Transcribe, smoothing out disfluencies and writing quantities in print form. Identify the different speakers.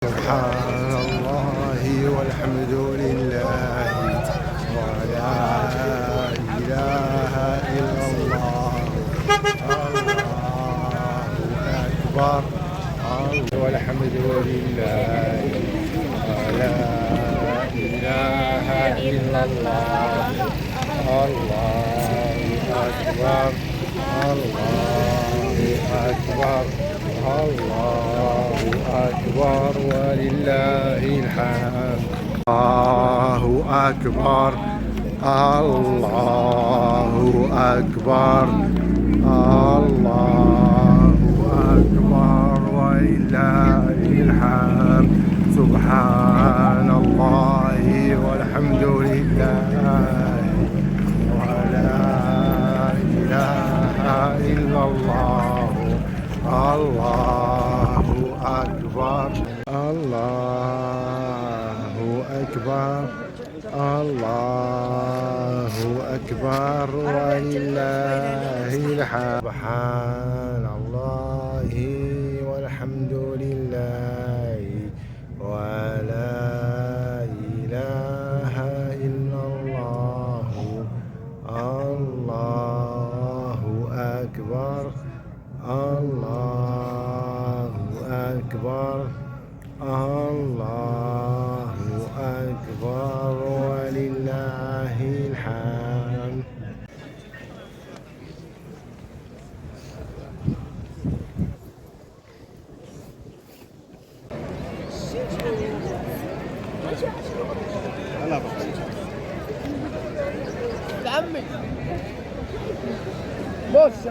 Speaker 1: سبحان الله والحمد لله ولا إله إلا الله. الله أكبر. والحمد لله ولا إله إلا الله. الله أكبر. الله أكبر. الله أكبر ولله الحمد. الله أكبر. الله أكبر. الله أكبر ولله الحمد. سبحان الله والحمد لله ولا إله إلا الله. الله أكبر. الله أكبر. الله أكبر ولله الحمد. سبحان الله والحمد لله ولا إله إلا الله. الله أكبر. الله أكبر. الله أكبر ولله الحمد.
Speaker 2: عمي موسى